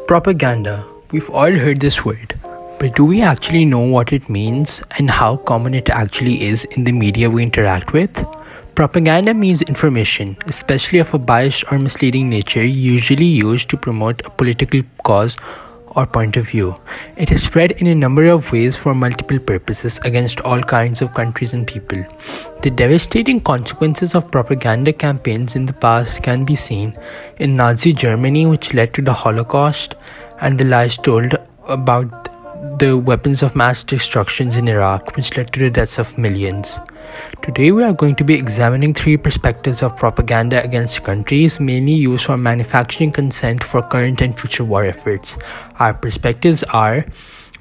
Propaganda. We've all heard this word, but do we actually know what it means and how common it actually is in the media we interact with? Propaganda means information, especially of a biased or misleading nature, usually used to promote a political cause or point of view. It is spread in a number of ways for multiple purposes against all kinds of countries and people. The devastating consequences of propaganda campaigns in the past can be seen in Nazi Germany, which led to the Holocaust, and the lies told about the weapons of mass destruction in Iraq, which led to the deaths of millions. Today, we are going to be examining three perspectives of propaganda against countries, mainly used for manufacturing consent for current and future war efforts. Our perspectives are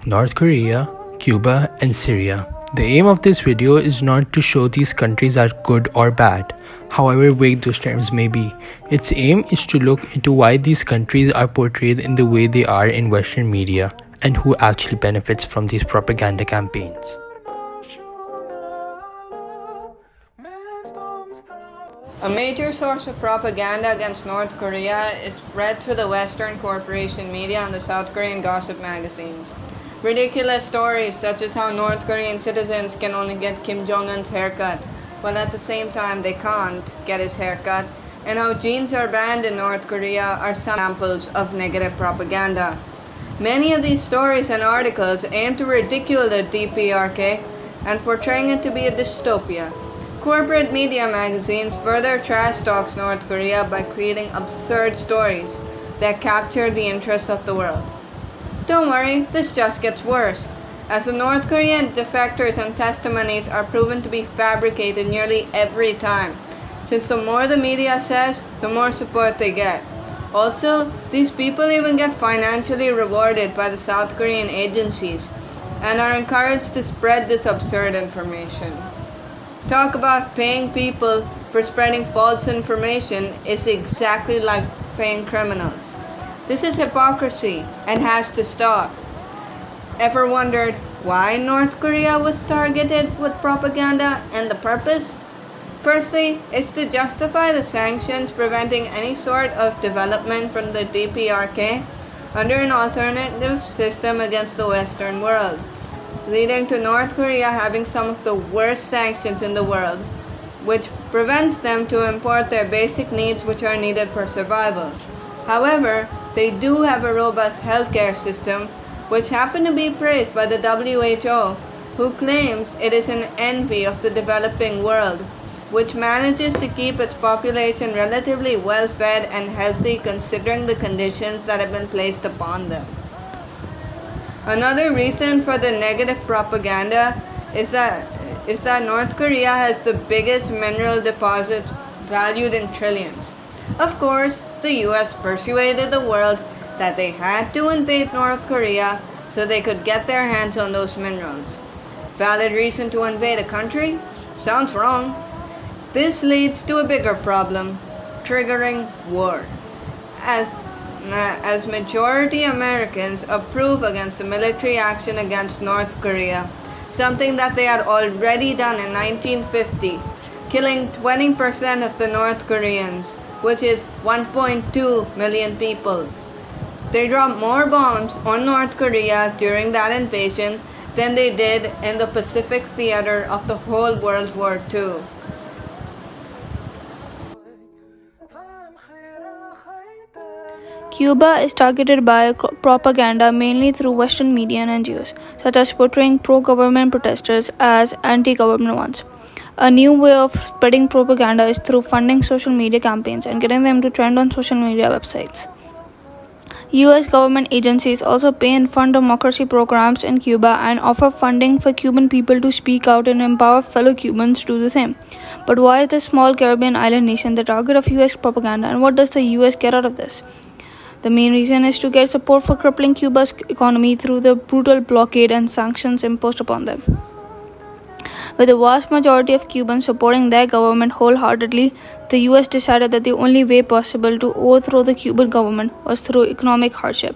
North Korea, Cuba, and Syria. The aim of this video is not to show these countries are good or bad, however vague those terms may be. Its aim is to look into why these countries are portrayed in the way they are in Western media and who actually benefits from these propaganda campaigns. A major source of propaganda against North Korea is spread through the Western corporation media and the South Korean gossip magazines. Ridiculous stories such as how North Korean citizens can only get Kim Jong-un's haircut, while at the same time they can't get his haircut, and how jeans are banned in North Korea are some examples of negative propaganda. Many of these stories and articles aim to ridicule the DPRK and portraying it to be a dystopia. Corporate media magazines further trash talks North Korea by creating absurd stories that capture the interest of the world. Don't worry, this just gets worse, as the North Korean defectors and testimonies are proven to be fabricated nearly every time, since the more the media says, the more support they get. Also, these people even get financially rewarded by the South Korean agencies and are encouraged to spread this absurd information. Talk about paying people for spreading false information is exactly like paying criminals. This is hypocrisy and has to stop. Ever wondered why North Korea was targeted with propaganda and the purpose? Firstly, it's to justify the sanctions preventing any sort of development from the DPRK under an alternative system against the Western world, leading to North Korea having some of the worst sanctions in the world, which prevents them to import their basic needs which are needed for survival. However, they do have a robust healthcare system, which happen to be praised by the WHO, who claims it is an envy of the developing world, which manages to keep its population relatively well fed and healthy considering the conditions that have been placed upon them. Another reason for the negative propaganda is that North Korea has the biggest mineral deposits valued in trillions. Of course, the US persuaded the world that they had to invade North Korea so they could get their hands on those minerals. Valid reason to invade a country? Sounds wrong. This leads to a bigger problem, triggering war. As majority Americans approve against the military action against North Korea, something that they had already done in 1950, killing 20% of the North Koreans, which is 1.2 million people. They dropped more bombs on North Korea during that invasion than they did in the Pacific theater of the whole World War II. Cuba is targeted by propaganda mainly through Western media and NGOs, such as portraying pro-government protesters as anti-government ones. A new way of spreading propaganda is through funding social media campaigns and getting them to trend on social media websites. US government agencies also pay and fund democracy programs in Cuba and offer funding for Cuban people to speak out and empower fellow Cubans to do the same. But why is this small Caribbean island nation the target of US propaganda, and what does the US get out of this? The main reason is to get support for crippling Cuba's economy through the brutal blockade and sanctions imposed upon them. With the vast majority of Cubans supporting their government wholeheartedly, the US decided that the only way possible to overthrow the Cuban government was through economic hardship.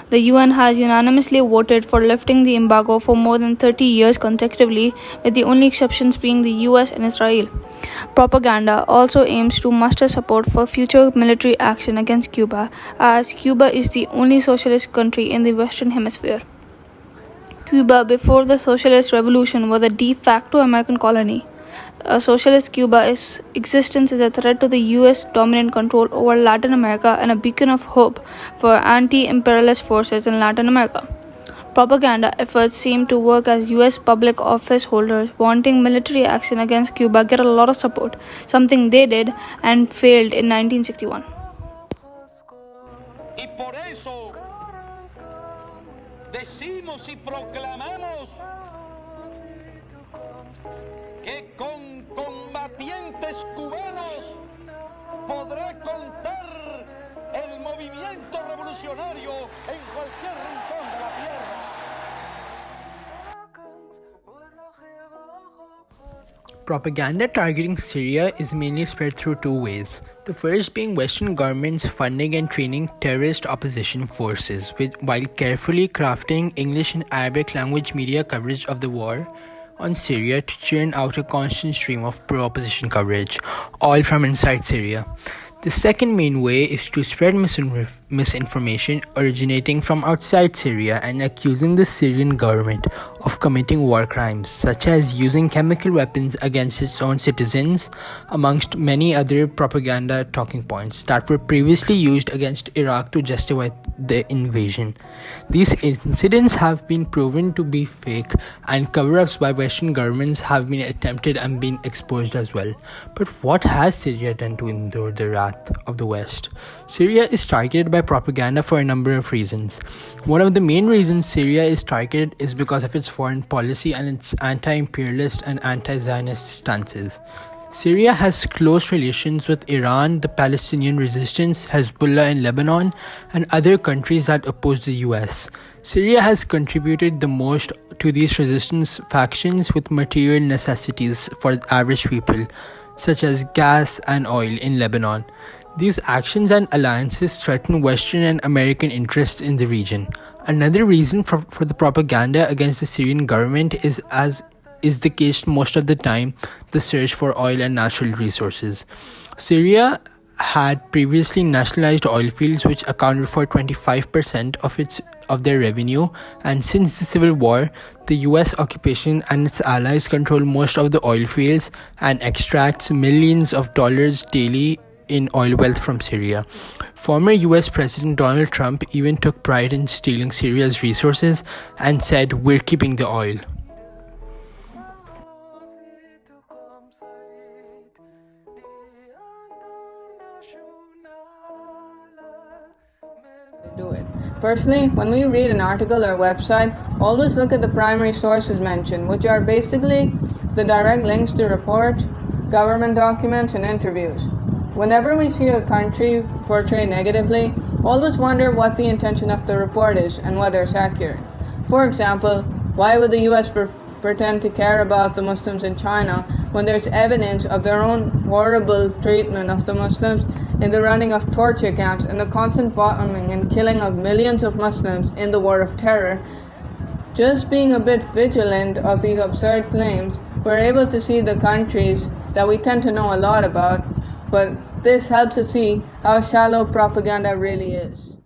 The UN has unanimously voted for lifting the embargo for more than 30 years consecutively, with the only exceptions being the US and Israel. Propaganda also aims to muster support for future military action against Cuba, as Cuba is the only socialist country in the Western Hemisphere. Cuba, before the Socialist Revolution, was a de facto American colony. A socialist Cuba's existence is a threat to the US dominant control over Latin America and a beacon of hope for anti-imperialist forces in Latin America. Propaganda efforts seem to work as US public office holders wanting military action against Cuba get a lot of support, something they did and failed in 1961. Y por eso decimos y proclamamos que con combatientes cubanos podrá contar el movimiento revolucionario en cualquier rincón de la tierra. Propaganda targeting Syria is mainly spread through two ways. The first being Western governments funding and training terrorist opposition forces, while carefully crafting English and Arabic language media coverage of the war on Syria to churn out a constant stream of pro-opposition coverage, all from inside Syria. The second main way is to spread misinformation originating from outside Syria and accusing the Syrian government of committing war crimes, such as using chemical weapons against its own citizens, amongst many other propaganda talking points that were previously used against Iraq to justify the invasion. These incidents have been proven to be fake, and cover-ups by Western governments have been attempted and been exposed as well. But what has Syria done to endure the wrath of the West? Syria is targeted by propaganda for a number of reasons. One of the main reasons Syria is targeted is because of its foreign policy and its anti-imperialist and anti-Zionist stances. Syria has close relations with Iran, the Palestinian resistance, Hezbollah in Lebanon, and other countries that oppose the US. Syria has contributed the most to these resistance factions with material necessities for average people, such as gas and oil in Lebanon. These actions and alliances threaten Western and American interests in the region. Another reason for the propaganda against the Syrian government is, as is the case most of the time, the search for oil and natural resources. Syria had previously nationalized oil fields which accounted for 25% of their revenue, and since the civil war, the US occupation and its allies control most of the oil fields and extracts millions of dollars daily in oil wealth from Syria. Former US President Donald Trump even took pride in stealing Syria's resources and said, "We're keeping the oil." Do it. Firstly, when we read an article or website, always look at the primary sources mentioned, which are basically the direct links to report, government documents, and interviews. Whenever we see a country portrayed negatively, always wonder what the intention of the report is and whether it's accurate. For example, why would the US pretend to care about the Muslims in China when there's evidence of their own horrible treatment of the Muslims in the running of torture camps and the constant bombing and killing of millions of Muslims in the war of terror? Just being a bit vigilant of these absurd claims, we're able to see the countries that we tend to know a lot about, but this helps us see how shallow propaganda really is.